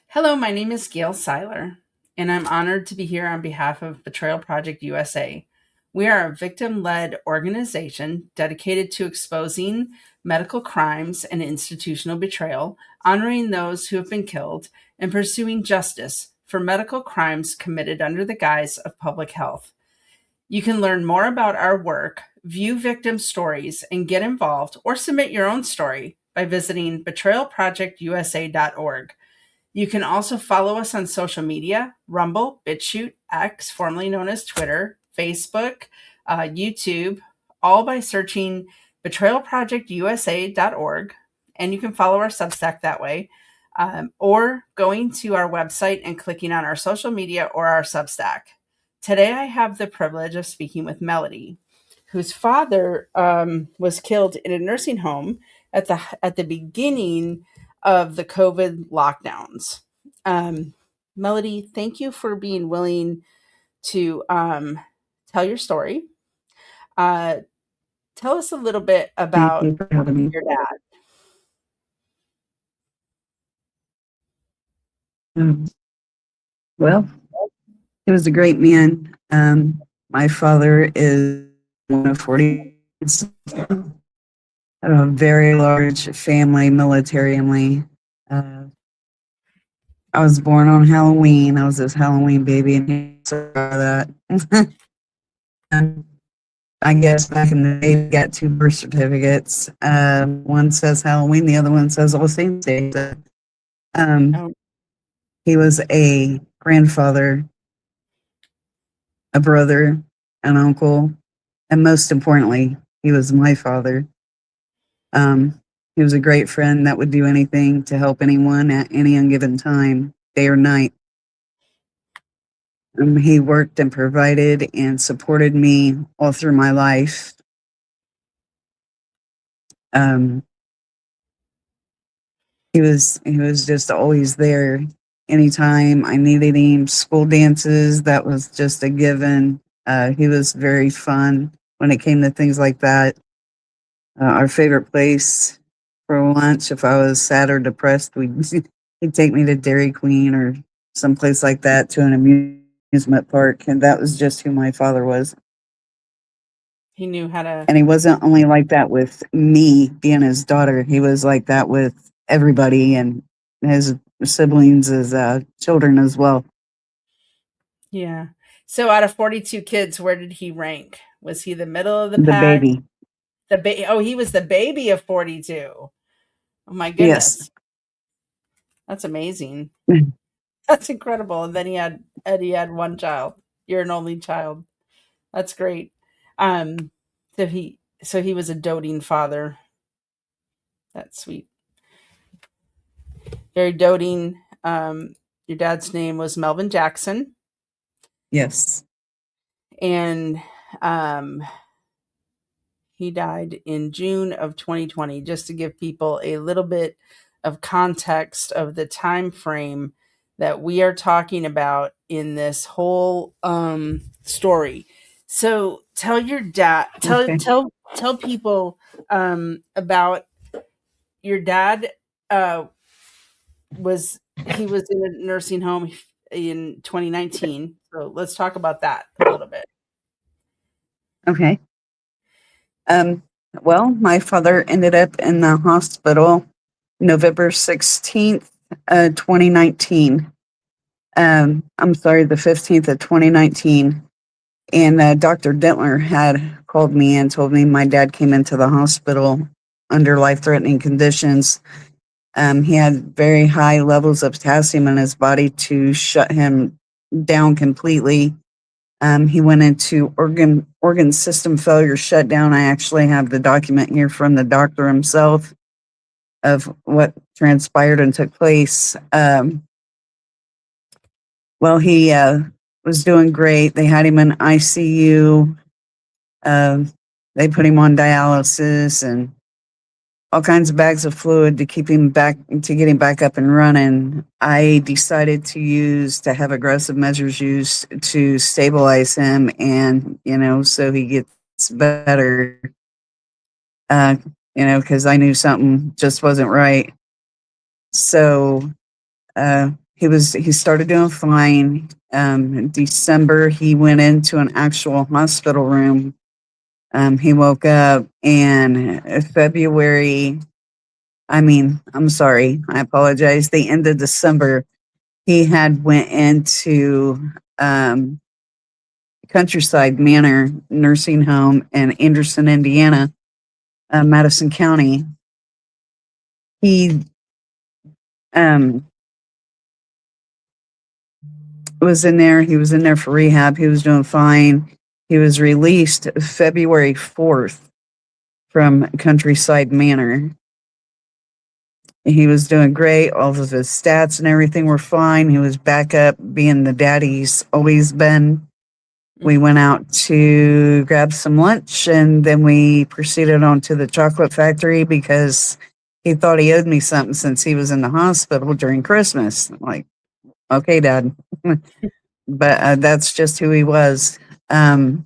Hello, my name is Gail Seiler, and I'm honored to be here on behalf of Betrayal Project USA. We are a victim led organization dedicated to exposing medical crimes and institutional betrayal, honoring those who have been killed, and pursuing justice for medical crimes committed under the guise of public health. You can learn more about our work, view victim stories, and get involved or submit your own story by visiting betrayalprojectusa.org. You can also follow us on social media: Rumble, BitChute, X, formerly known as Twitter, Facebook, YouTube, all by searching betrayalprojectusa.org. And you can follow our Substack that way, or going to our website and clicking on our social media or our Substack. Today, I have the privilege of speaking with Melody, whose father was killed in a nursing home at the beginning of the COVID lockdowns. Um, Melody, thank you for being willing to tell your story. Uh, Tell us a little bit Thank about you for having me. your dad. Um, well, he was a great man. My father is one of 40 kids, a very large family, military family. Uh, I was born on Halloween. I was his Halloween baby, and he saw that. Um, I guess back in the day, we got two birth certificates. One says Halloween, the other one says All Saints Day. So, um, Oh, he was a grandfather, a brother, an uncle, and most importantly, he was my father. Um, he was a great friend that would do anything to help anyone at any given time, day or night. He worked and provided and supported me all through my life. Um, he was just always there. Anytime I needed him, school dances, that was just a given. He was very fun when it came to things like that. Our favorite place for lunch, if I was sad or depressed, he'd take me to Dairy Queen or someplace like that, to an amusement park, and that was just who my father was. he knew how to. And he wasn't only like that with me being his daughter; he was like that with everybody and his siblings as children as well. Yeah. So out of 42 kids, where did he rank? Was he the middle of the The pack? baby, Oh, he was the baby of 42. Oh my yes, goodness. That's amazing. That's incredible. And then Eddie had one child. You're an only child. That's great. Um, so he was a doting father. That's sweet. Very doting. Your dad's name was Melvin Jackson, yes. and um, he died in June of 2020. Just to give people a little bit of context of the time frame that we are talking about in this whole story. So tell your dad, Okay. tell people about your dad. Uh, was He was in a nursing home in 2019. So let's talk about that a little bit. Okay. Um, well, my father ended up in the hospital November 16th, 2019. I'm sorry, the 15th of 2019. And Dr. Dentler had called me and told me my dad came into the hospital under life threatening conditions. He had very high levels of potassium in his body to shut him down completely. He went into organ system failure shutdown. I actually have the document here from the doctor himself of what transpired and took place. Well, he was doing great. They had him in ICU. Um, they put him on dialysis and all kinds of bags of fluid to keep him back, to get him back up and running. I decided to have aggressive measures used to stabilize him, and so he gets better. Uh, because I knew something just wasn't right. So He started doing fine. In December, he went into an actual hospital room. He woke up, and February, I mean, I'm sorry, I apologize. The end of December, he had went into um, Countryside Manor Nursing Home in Anderson, Indiana, Madison County. He um, was in there. He was in there for rehab. He was doing fine. He was released February 4th from Countryside Manor. He was doing great. All of his stats and everything were fine. He was back up being the daddy he's always been. We went out to grab some lunch, and then we proceeded on to the chocolate factory because he thought he owed me something since he was in the hospital during Christmas. I'm like, okay, Dad. But that's just who he was. Um,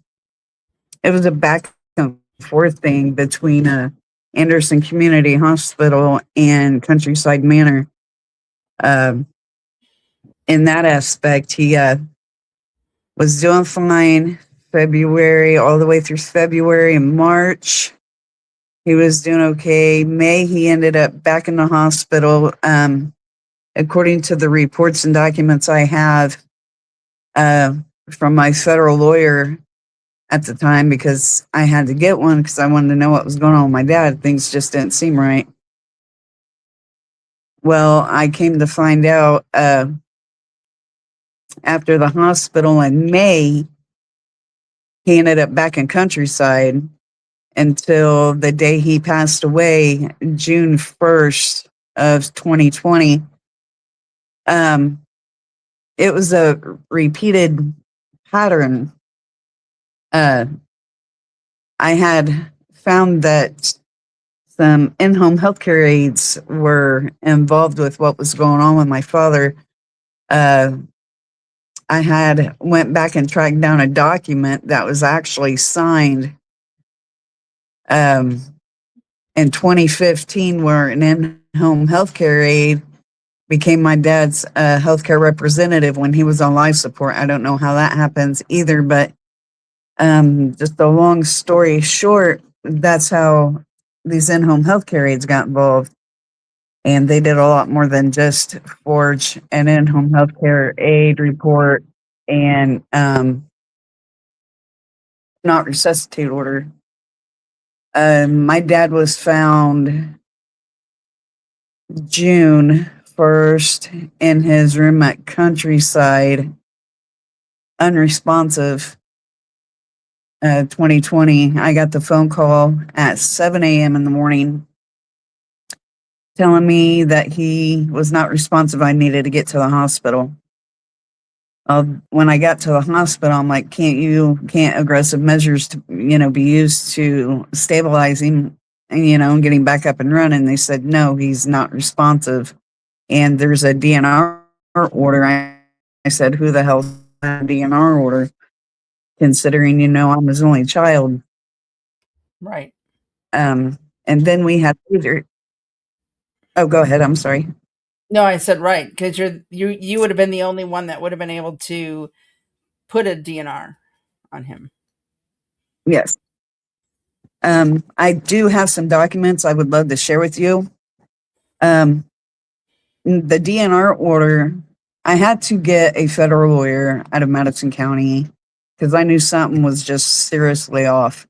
it was a back and forth thing between Anderson Community Hospital and Countryside Manor. Um, in that aspect, he was doing fine February, all the way through February and March. He was doing okay. May, he ended up back in the hospital. According to the reports and documents I have uh, from my federal lawyer at the time, because I had to get one because I wanted to know what was going on with my dad. Things just didn't seem right. Well, I came to find out after the hospital in May, he ended up back in Countryside until the day he passed away, June 1st of 2020. Um, it was a repeated pattern. Uh, I had found that some in-home healthcare aides were involved with what was going on with my father. Uh, I had went back and tracked down a document that was actually signed um, in 2015, where an in-home healthcare aide became my dad's healthcare representative when he was on life support. I don't know how that happens either, but just a long story short, that's how these in-home healthcare aides got involved. And they did a lot more than just forge an in-home healthcare aid report and not resuscitate order. My dad was found June 1st in his room at Countryside, unresponsive. 2020, I got the phone call at 7 a.m. in the morning telling me that he was not responsive. I needed to get to the hospital. When I got to the hospital, I'm like, can't aggressive measures to, be used to stabilize him, and getting back up and running? They said, no, he's not responsive. And there's a DNR order. I said, who the hell's a DNR order? Considering, I'm his only child. Right. And then we had either, oh, go ahead. I'm sorry. No, I said right because you would have been the only one that would have been able to put a DNR on him. Yes. I do have some documents I would love to share with you. Um, the DNR order, I had to get a federal lawyer out of Madison County because I knew something was just seriously off.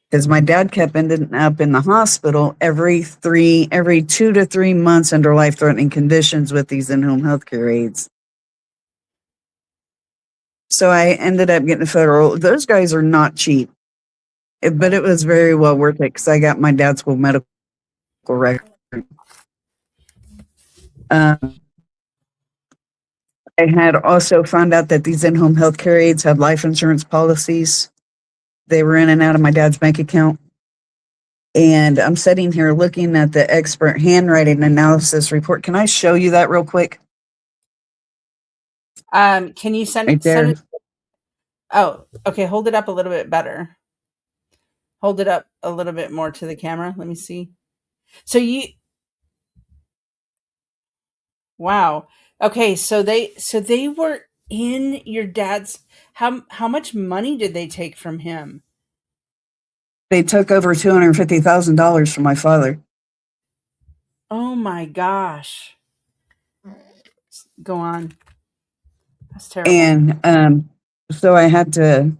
Because my dad kept ending up in the hospital every 2 to 3 months under life-threatening conditions with these in-home healthcare aides. So I ended up getting a federal. Those guys are not cheap, but it was very well worth it because I got my dad's full medical record. Um, I had also found out that these in-home healthcare aides had life insurance policies. They were in and out of my dad's bank account. And I'm sitting here looking at the expert handwriting analysis report. Can I show you that real quick? Can you Right send there. it? Oh, okay. Hold it up a little bit better. Hold it up a little bit more to the camera. Let me see. So you, Wow. Okay, so they were in your dad's. How much money did they take from him? They took over $250,000 from my father. Oh my gosh. Go on. That's terrible. And so I had to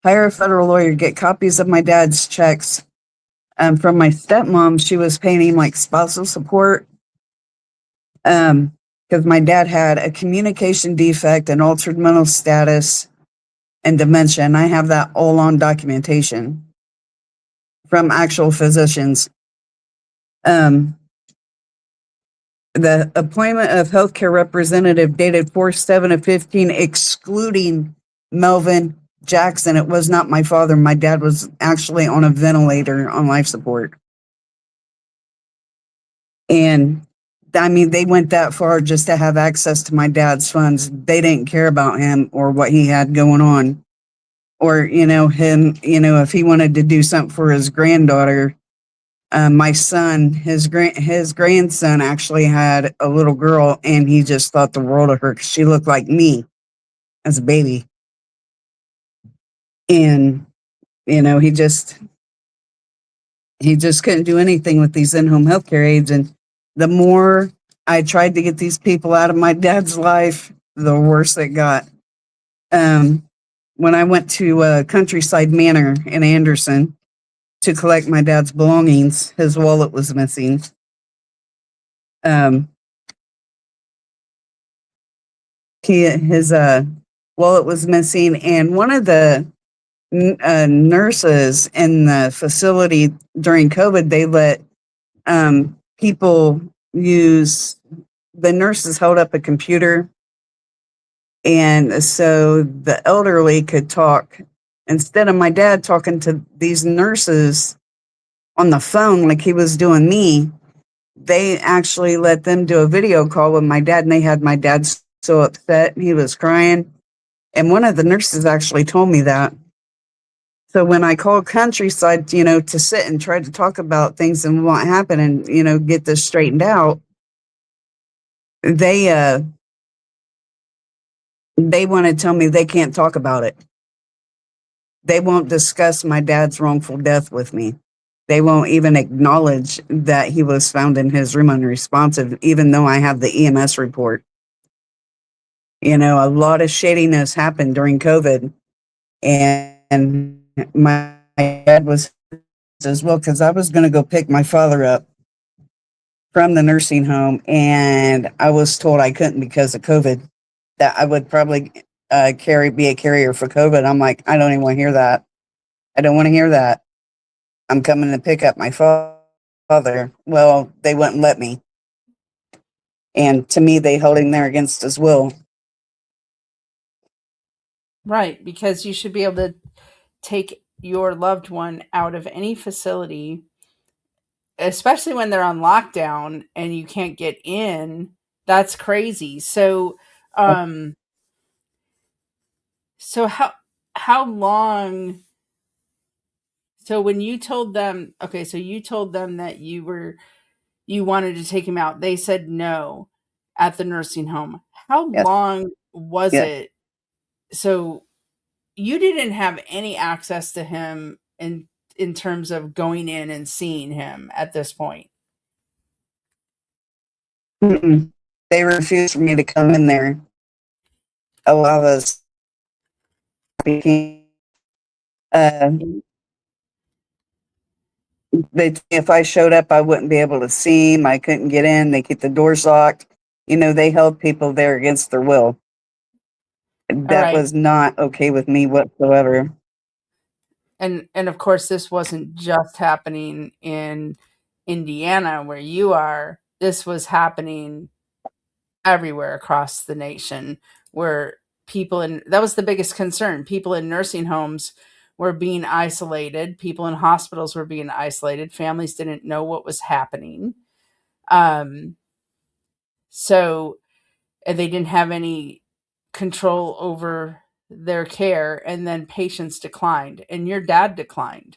hire a federal lawyer, get copies of my dad's checks. From my stepmom, she was paying him like spousal support. Because my dad had a communication defect, an altered mental status, and dementia. And I have that all on documentation from actual physicians. Um, the appointment of healthcare representative dated 4/7 of 15, excluding Melvin Jackson. It was not my father. My dad was actually on a ventilator on life support. And I mean, they went that far just to have access to my dad's funds. They didn't care about him or what he had going on. Or, him, if he wanted to do something for his granddaughter. My son, his grandson actually had a little girl, and he just thought the world of her because she looked like me as a baby. And, he just couldn't do anything with these in-home healthcare aides. And the more I tried to get these people out of my dad's life, the worse it got. Um, when I went to Countryside Manor in Anderson to collect my dad's belongings, his wallet was missing. Um, his wallet was missing, and one of the nurses in the facility during COVID, they let people use. The nurses held up a computer, and so the elderly could talk instead of my dad talking to these nurses on the phone like he was doing me. They actually let them do a video call with my dad, and they had my dad so upset. He was crying. And one of the nurses actually told me that. So when I called Countryside, to sit and try to talk about things and what happened and, get this straightened out, they they want to tell me they can't talk about it. They won't discuss my dad's wrongful death with me. They won't even acknowledge that he was found in his room unresponsive, even though I have the EMS report. A lot of shadiness happened during COVID, and my dad was as well because I was going to go pick my father up from the nursing home, and I was told I couldn't because of COVID. That I would probably be a carrier for COVID. I'm like, I don't even want to hear that. I don't want to hear that. I'm coming to pick up my father. Well, they wouldn't let me, and to me, they held him there against his will. Right, because you should be able to take your loved one out of any facility, especially when they're on lockdown and you can't get in. That's crazy. Um, so how long? So when you told them, okay, so you told them that you wanted to take him out. They said no at the nursing home. How Yes, long was yes. it? So you didn't have any access to him in terms of going in and seeing him at this point. Mm-mm. They refused for me to come in there. A lot of us became. Uh, if I showed up, I wouldn't be able to see him. I couldn't get in. They keep the doors locked. They held people there against their will. All That right. was not okay with me whatsoever. And of course this wasn't just happening in Indiana where you are. This was happening everywhere across the nation where people in that was the biggest concern. People in nursing homes were being isolated, people in hospitals were being isolated, families didn't know what was happening. Um so and they didn't have any control over their care, and then patients declined and your dad declined.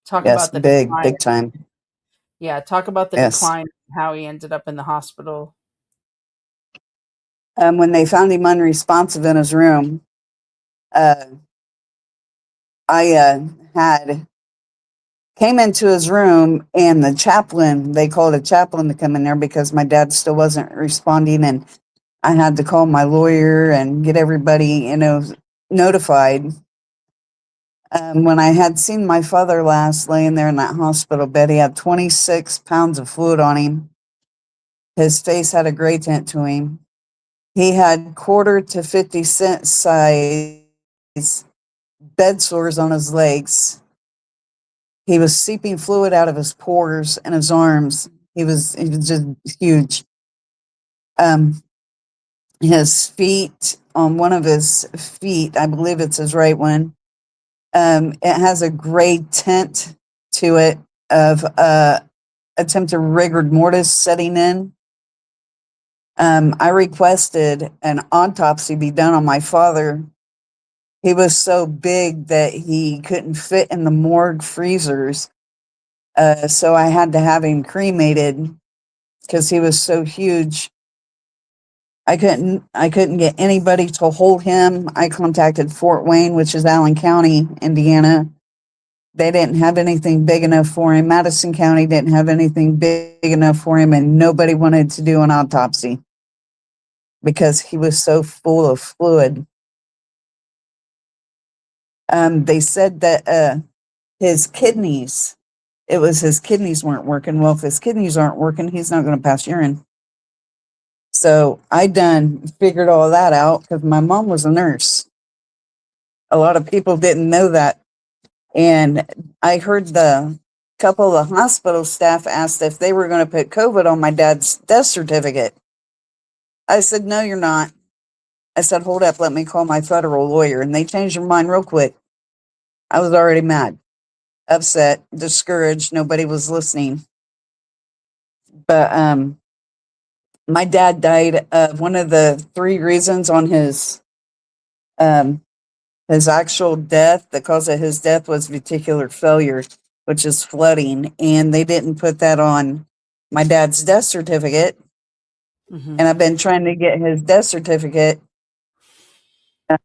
Talk Yes, about the big, decline. big time. Yeah, talk about the Yes. decline, how he ended up in the hospital. When they found him unresponsive in his room, uh, I had came into his room, and the chaplain, they called a chaplain to come in there because my dad still wasn't responding, and I had to call my lawyer and get everybody, notified. When I had seen my father last laying there in that hospital bed, he had 26 pounds of fluid on him. His face had a gray tint to him. He had quarter to 50-cent size bed sores on his legs. He was seeping fluid out of his pores and his arms. He was just huge. Um, his feet, on one of his feet, I believe it's his right one, it has a gray tint to it of attempted rigor mortis setting in. I requested an autopsy be done on my father. He was so big that he couldn't fit in the morgue freezers. So I had to have him cremated because he was so huge. I couldn't get anybody to hold him. I contacted Fort Wayne, which is Allen County, Indiana. They didn't have anything big enough for him. Madison County didn't have anything big enough for him, and nobody wanted to do an autopsy because he was so full of fluid. They said that his kidneys, it was his kidneys weren't working. Well, if his kidneys aren't working, he's not going to pass urine. So I done figured all that out because my mom was a nurse. A lot of people didn't know that. And I heard the couple of the hospital staff asked if they were going to put COVID on my dad's death certificate. I said, no, you're not. I said, hold up, let me call my federal lawyer. And they changed their mind real quick. I was already mad, upset, discouraged. Nobody was listening. But my dad died of one of the three reasons on um, his actual death. The cause of his death was reticular failure, which is flooding, and they didn't put that on my dad's death certificate. Hmm. And I've been trying to get his death certificate uh,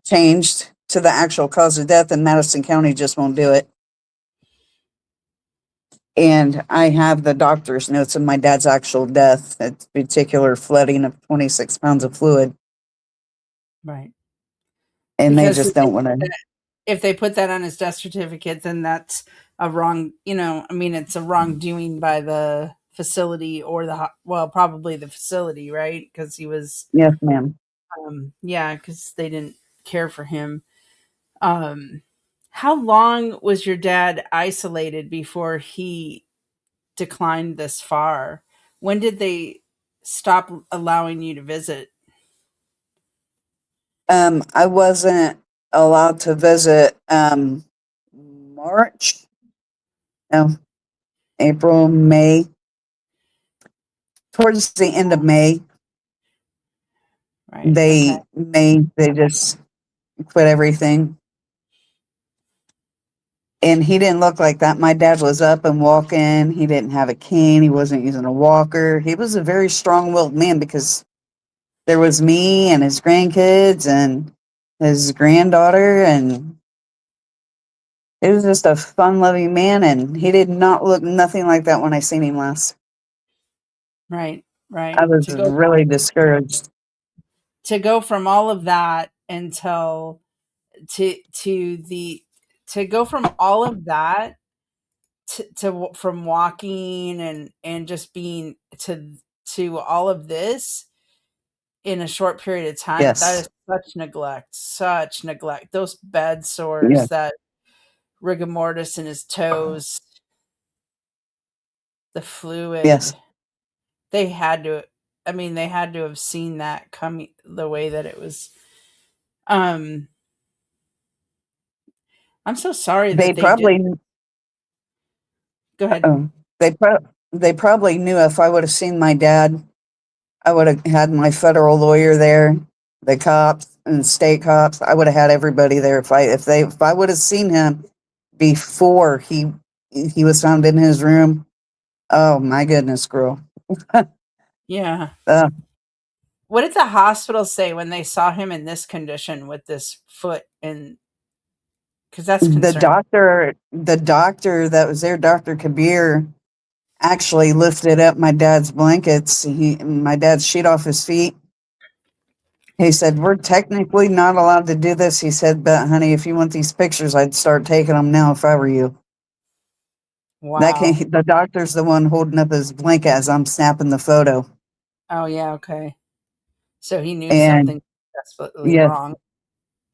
changed to the actual cause of death, and Madison County just won't do it. And I have the doctor's notes of my dad's actual death. It's reticular flooding of 26 pounds of fluid, Right. and they Because just don't want to. if they put that on his death certificate, then that's a wrong, I mean, it's a wrongdoing by the facility or well, probably the facility, right? Because he was, Yes, ma'am. yeah, because they didn't care for him. Um, how long was your dad isolated before he declined this far? When did they stop allowing you to visit? I wasn't allowed to visit March, no, April, May, towards the end of May. Right. Okay. They just quit everything. And he didn't look like that. My dad was up and walking. He didn't have a cane. He wasn't using a walker. He was a very strong-willed man because there was me and his grandkids and his granddaughter, and he was just a fun-loving man. And he did not look nothing like that when I seen him last. Right. I Right. was really discouraged. To go from all of that until to the to go from all of that to from walking and just being to all of this in a short period of time, that Yes, is such neglect. Those bed yes, sores, that rigor mortis in his toes, the yes. fluid, they had to, I mean, they had to have seen that coming the way that it was. um I'm so sorry They that they did. probably, Go ahead. oh, they probably knew if I would have seen my dad, I would have had my federal lawyer there, the cops and state cops. I would have had everybody there if I would have seen him before he was found in his room. Oh my goodness, girl. Yeah. Uh, What did the hospital say when they saw him in this condition with this foot? And because that's concerning. The doctor that was there, Dr. Kabir, actually lifted up my dad's blankets, my dad's sheet off his feet. He said, "We're technically not allowed to do this." He said, "But honey, if you want these pictures, I'd start taking them now if I were you." Wow. The doctor's the one holding up his blanket as I'm snapping the photo. Oh yeah. Okay. So he knew And something desperately yes, wrong.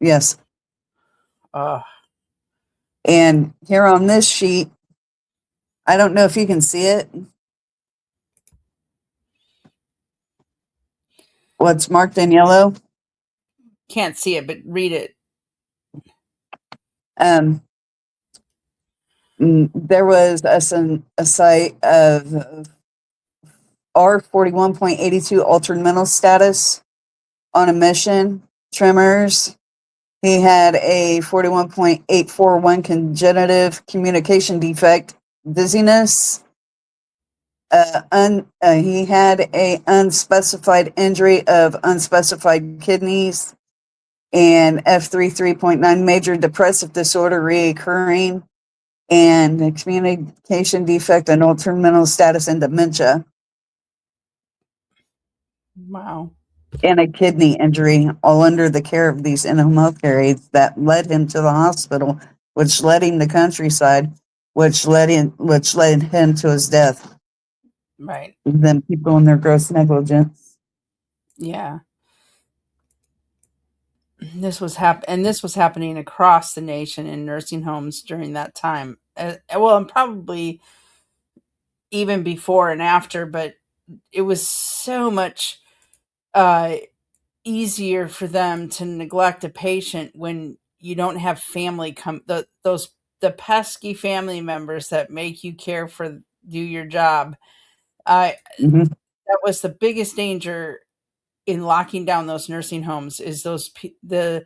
yes. Oh, And here on this sheet, I don't know if you can see it. What's marked in yellow? can't see it, but read it. Um, there was a site of R41.82 altered mental status on a mission, tremors. He had a 41.841 congenitive communication defect, dizziness. He had a unspecified injury of unspecified kidneys and F33.9 major depressive disorder reoccurring and a communication defect and altered mental status and dementia Wow. and a kidney injury, all under the care of these in-home healthcare aides that led him to the hospital, which led him to countryside, which led him to his death. Right. Then people in their gross negligence. Yeah. This was happening across the nation in nursing homes during that time. Well, and probably even before and after, but it was so much uh, easier for them to neglect a patient when you don't have family come the pesky family members that make you care for do your job. Uh, Mm-hmm. that was the biggest danger in locking down those nursing homes is the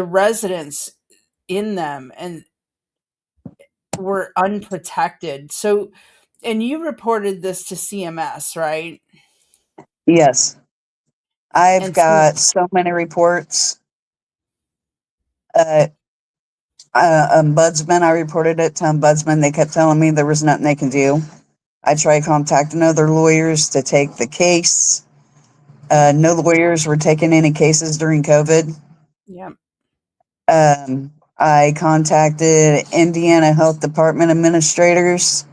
residents in them and were unprotected. So, and you reported this to CMS, right? Yes, I've And so, got so many reports. Uh, Ombudsman, I reported it to Ombudsman. They kept telling me there was nothing they can do. I tried contacting other lawyers to take the case. No lawyers were taking any cases during COVID. yeah, I contacted Indiana Health Department administrators.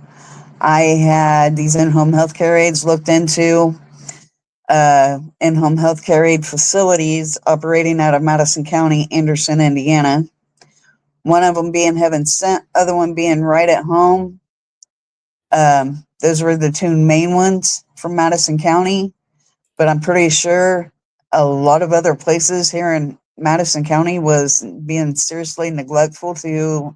I had these in-home healthcare aides looked into. In-home healthcare aid facilities operating out of Madison County, Anderson, Indiana. One of them being Heaven Sent, other one being Right at Home. Those were the two main ones from Madison County, but I'm pretty sure a lot of other places here in Madison County was being seriously neglectful to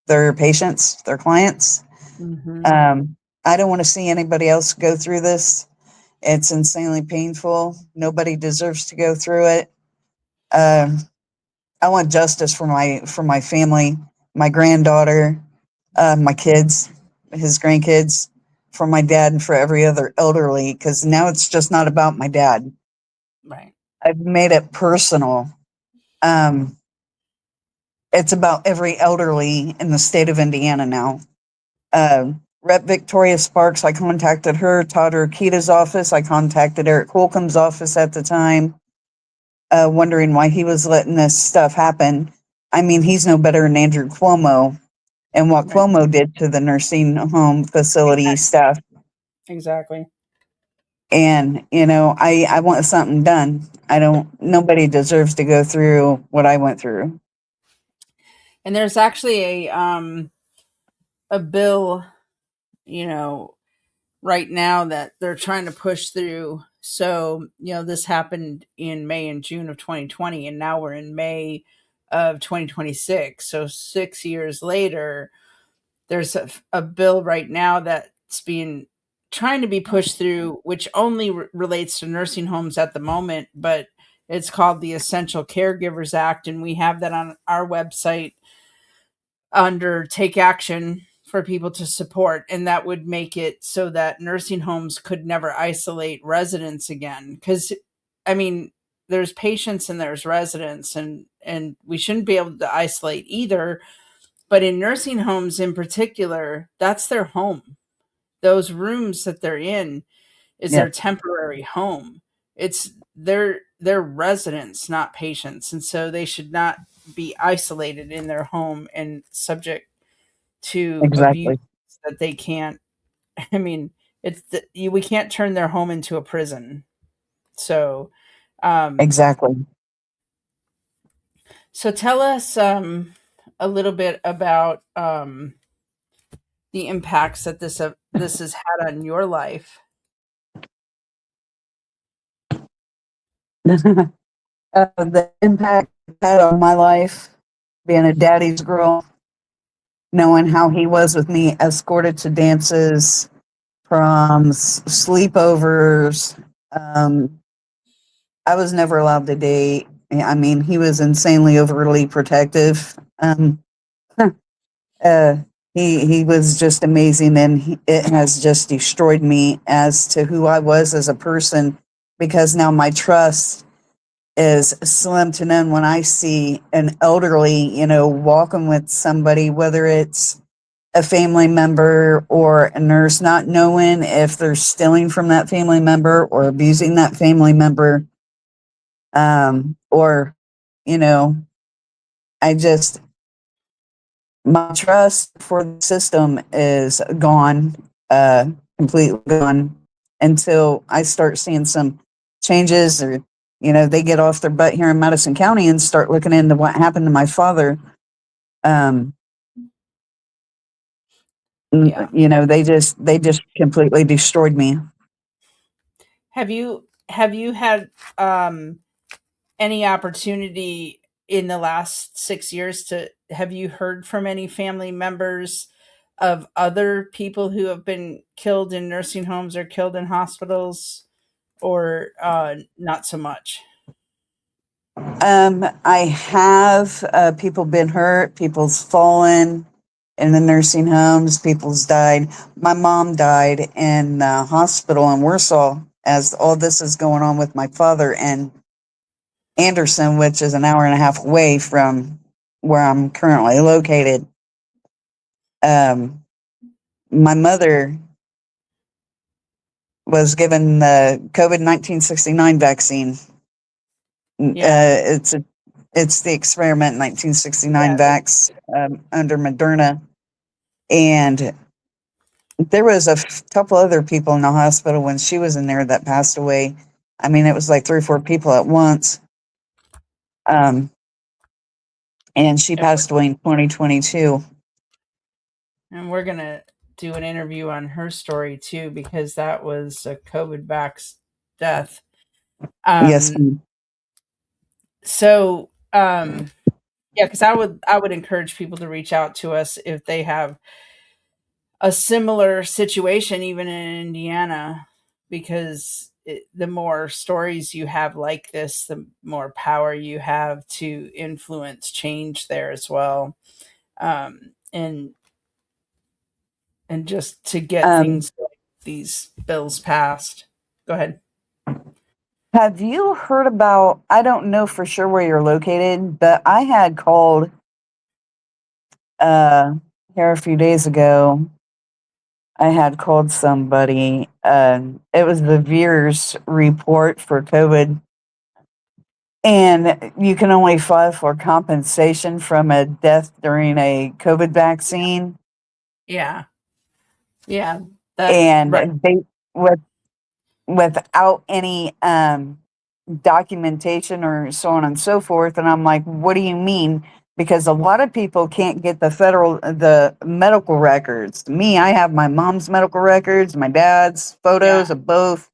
their patients, their clients. hmm I don't want to see anybody else go through this. It's insanely painful. Nobody deserves to go through it. Um, I want justice for my family, my granddaughter, my kids, his grandkids, for my dad, and for every other elderly. Because now it's just not about my dad. right, I've made it personal. Um, it's about every elderly in the state of Indiana now. Rep Victoria Sparks, I contacted her. Todd Urquita's office, I contacted Eric Holcomb's office at the time, wondering why he was letting this stuff happen. I mean, he's no better than Andrew Cuomo and what right, Cuomo did to the nursing home facility exactly, staff. exactly. And, I want something done. Nobody deserves to go through what I went through. And there's actually a bill, you know, right now that they're trying to push through. So, this happened in May and June of 2020, and now we're in May of 2026. So, 6 years later, there's a bill right now that's being trying to be pushed through, which only relates to nursing homes at the moment, but it's called the Essential Caregivers Act, and we have that on our website under Take Action for people to support, and that would make it so that nursing homes could never isolate residents again. Because I mean, there's patients and there's residents, and we shouldn't be able to isolate either. But in nursing homes in particular, that's their home. Those rooms that they're in is Yeah, their temporary home. It's their residents, not patients, and so they should not be isolated in their home and subject to abuse exactly. that they can't. I mean, we can't turn their home into a prison. So, um, Exactly. so tell us a little bit about the impacts that this has had on your life. The impact it had on my life, being a daddy's girl, knowing how he was with me, escorted to dances, proms, sleepovers. Um, I was never allowed to date. I mean, he was insanely overly protective. Uh, he was just amazing, and it has just destroyed me as to who I was as a person, because now my trust is slim to none when I see an elderly, walking with somebody, whether it's a family member or a nurse, not knowing if they're stealing from that family member or abusing that family member. Or, you know, I just, my trust for the system is gone, completely gone, until I start seeing some changes, or, they get off their butt here in Madison County and start looking into what happened to my father. Um, Yeah. they just completely destroyed me. Have you had any opportunity in the last 6 years to have you heard from any family members of other people who have been killed in nursing homes or killed in hospitals, or not so much? I have people been hurt, people's fallen in the nursing homes, people's died. My mom died in the hospital in Warsaw as all this is going on with my father in Anderson, which is an hour and a half away from where I'm currently located. My mother was given the COVID 1969 vaccine. Yeah. It's the experiment 1969 Yeah. vax, under Moderna, and there was couple other people in the hospital when she was in there that passed away. I mean, it was like 3 or 4 people at once. Um, and she And passed away in 2022. we're gonna do an interview on her story too, because that was a COVID vax death. Yes, Um, so yeah, because I would encourage people to reach out to us if they have a similar situation, even in Indiana, because the more stories you have like this, the more power you have to influence change there as well, and just to get um, things like these bills passed. Go ahead. have you heard about? I don't know for sure where you're located, but I had called uh, here a few days ago. I had called somebody. It was the VIRS report for COVID, and you can only file for compensation from a death during a COVID vaccine. Yeah, yeah, that And right. they, with without any documentation or so on and so forth. And I'm like, what do you mean? Because a lot of people can't get the medical records. Me, I have my mom's medical records, my dad's Yeah, photos of both,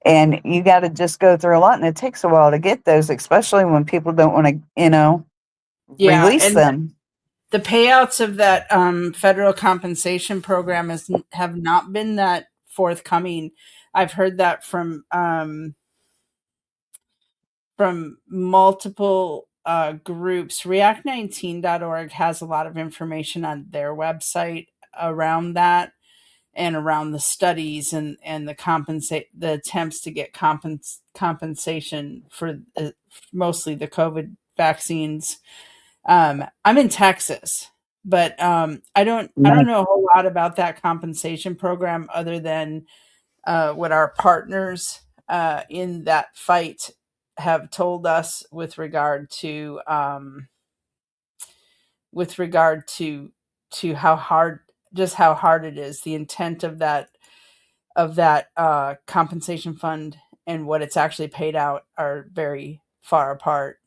and you got to just go through a lot, and it takes a while to get those, especially when people don't want to, yeah, release and them. the payouts of that federal compensation program have not been that forthcoming. I've heard that from multiple groups. React19.org has a lot of information on their website around that, and around the studies and the attempts to get compensation for mostly the COVID vaccines. I'm in Texas, but I don't Right. know a whole lot about that compensation program other than what our partners in that fight have told us with regard to how hard just how hard it is. The intent of that compensation fund and what it's actually paid out are very far apart.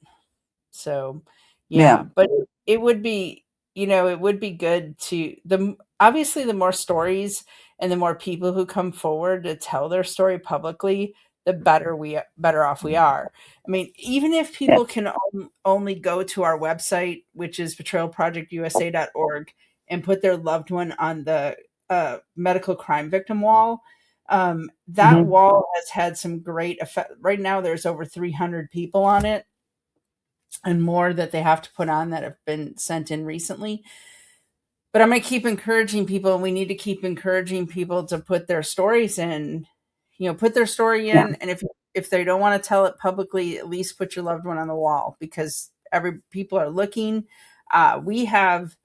So, Yeah. yeah, but it would be, it would be good to the obviously the more stories and the more people who come forward to tell their story publicly, the better off we are. I mean, even if Yeah. people can only go to our website, which is betrayalprojectusa.org, and put their loved one on the medical crime victim wall. That Hmm. wall has had some great effect. Right now, there's over 300 people on it and more that they have to put on that have been sent in recently. But I'm going to keep encouraging people, and we need to keep encouraging people to put their stories in, put their story Yeah. in. And if they don't want to tell it publicly, at least put your loved one on the wall, because every people are looking. We have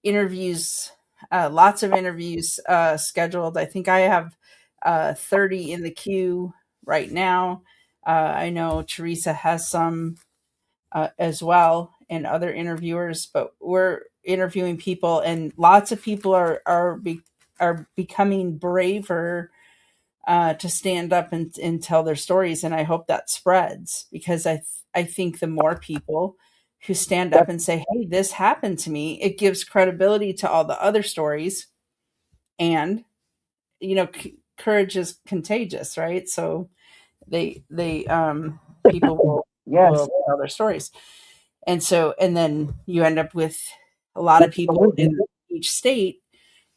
interviews, lots of interviews scheduled. I think I have 30 in the queue right now. I know Teresa has some as well, and other interviewers, but we're interviewing people, and lots of people are becoming braver to stand up and tell their stories, and I hope that spreads, because I think the more people who stand up Yep. and say, "Hey, this happened to me," it gives credibility to all the other stories, and courage is contagious, right? So they people will Yes. tell their stories. And then you end up with a lot of people in Absolutely. each state,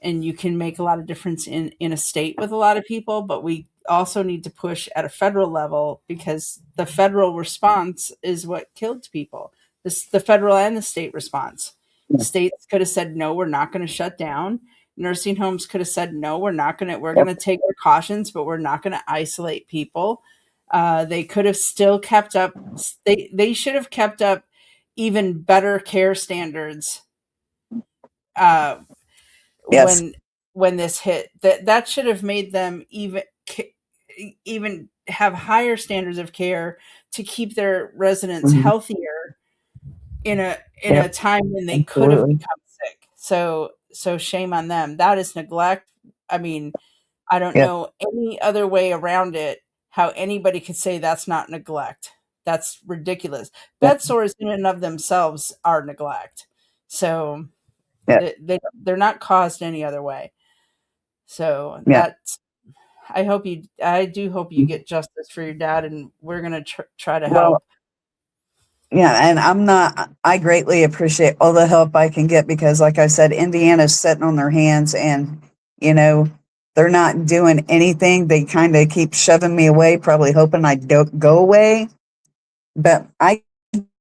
and you can make a lot of difference in a state with a lot of people. But we also need to push at a federal level, because the federal response is what killed people. The federal and the state response. Yeah. States could have said, no, we're not going to shut down. Nursing homes could have said, no, we're going Yep. to take precautions, but we're not going to isolate people. They could have still kept up. They should have kept up even better care standards uh, Yes. when when this hit. That should have made them even have higher standards of care to keep their residents Hmm. healthier in a Yep. time when they could have Absolutely. become sick. So shame on them. That is neglect. I mean, I don't Yep. know any other way around it, how anybody could say that's not neglect. That's ridiculous. Yep. Bed sores in and of themselves are neglect. So Yep. they're not caused any other way. So Yep. I do hope you get justice for your dad, and we're going to try to Well, help. yeah, and I greatly appreciate all the help I can get because, like I said, Indiana's sitting on their hands and, you know, they're not doing anything. They kind of keep shoving me away, probably hoping I don't go away. But I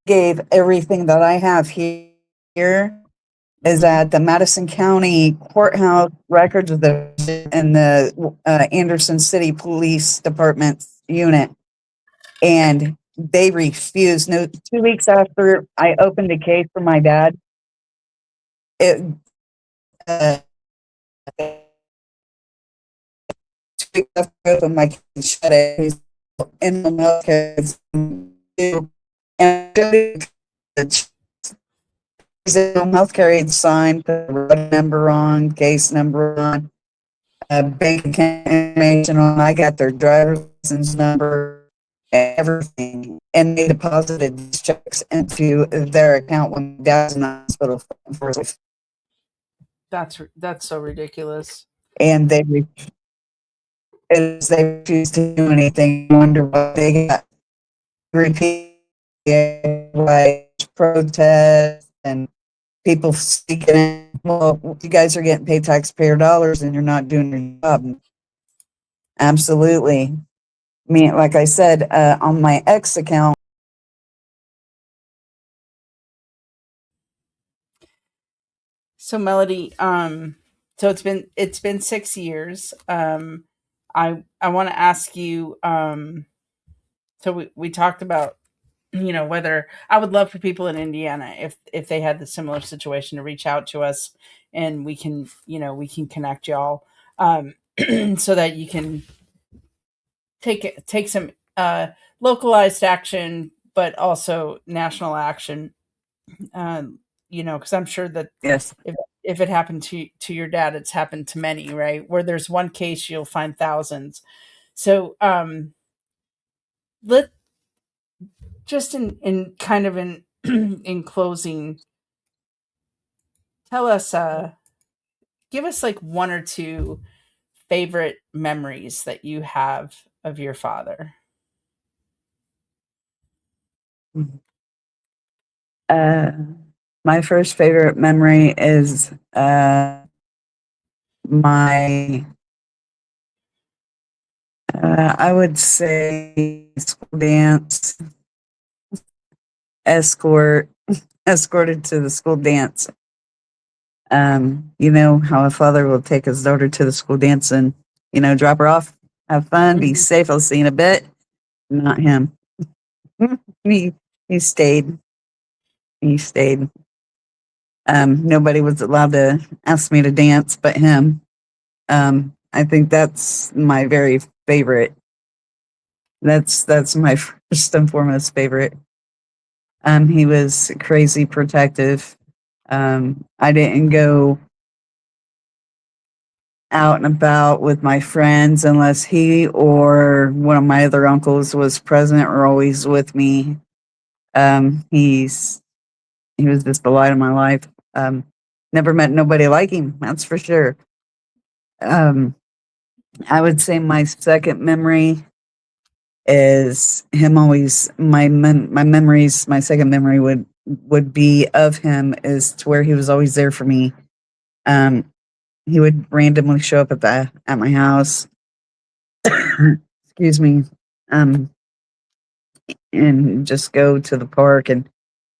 gave everything that I have here is Hmm. at the Madison County Courthouse records of and the Anderson City Police Department unit, and they refused. No, 2 weeks after I opened a case for my dad, it uh, 2 weeks after I opened my case, shut it. He's in the healthcare, and he's in the healthcare aid sign, put the number on, case number on, bank account information on. I got their driver's license number, everything, and they deposited these checks into their account when my dad's in the hospital for his life. That's so ridiculous. And they refused to do anything. Wonder what they got. Repeat like protests and people speaking. Well, you guys are getting paid taxpayer dollars and you're not doing your job. Absolutely. I mean, like I said, on my ex account. So Melody, So it's been 6 years. I want to ask you. So we talked about, whether I would love for people in Indiana, if they had the similar situation, to reach out to us, and we can connect y'all, so that you can take some localized action, but also national action. Because I'm sure that Yes. if it happened to your dad, it's happened to many, right? Where there's one case, you'll find thousands. So let just in kind of in in closing, tell us, give us like one or two favorite memories that you have of your father. Uh, my first favorite memory is my, I would say, school dance escort, escorted to the school dance. You know how a father will take his daughter to the school dance and, drop her off, have fun, be Mhm. safe. I'll see you in a bit. Not him. he he stayed. He stayed. Nobody was allowed to ask me to dance but him. I think that's my very favorite. That's my first and foremost favorite. He was crazy protective. I didn't go out and about with my friends unless he or one of my other uncles was present or always with me. He was just the light of my life. Um, Never met nobody like him, that's for sure. Um, I would say my second memory is him always my memories. My second memory would be of him is to where he was always there for me. Um, he would randomly show up at my house. Excuse me. Um, and just go to the park and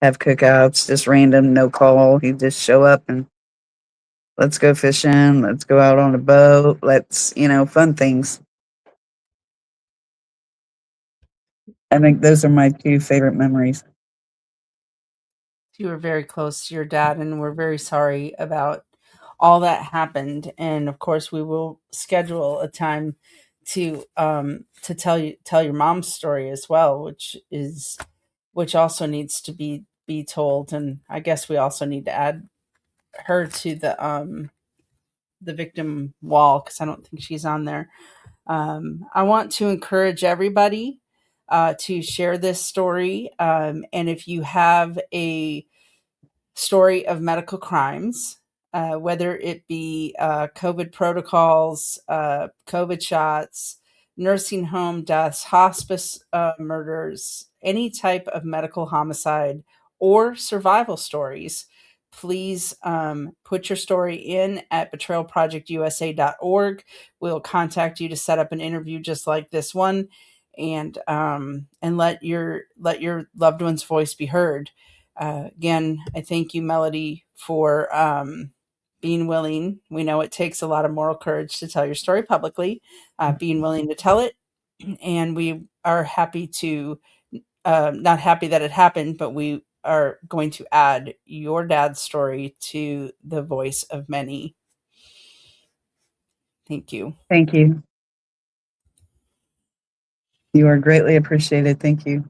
have cookouts, just random, no call. He'd just show up and let's go fishing, let's go out on a boat, let's, fun things. I think those are my two favorite memories. You were very close to your dad, and we're very sorry about all that happened. And of course, we will schedule a time to tell your mom's story as well, which also needs to be told. And I guess we also need to add her to the victim wall, because I don't think she's on there. I want to encourage everybody to share this story. And if you have a story of medical crimes, whether it be COVID protocols, COVID shots, nursing home deaths, hospice murders, any type of medical homicide, or survival stories, please put your story in at betrayalprojectusa.org. We'll contact you to set up an interview just like this one, and let your loved one's voice be heard. Again, I thank you, Melody, for being willing. We know it takes a lot of moral courage to tell your story publicly, being willing to tell it. And we are happy to, not happy that it happened, but we are going to add your dad's story to the voice of many. Thank you. Thank you. You are greatly appreciated. Thank you.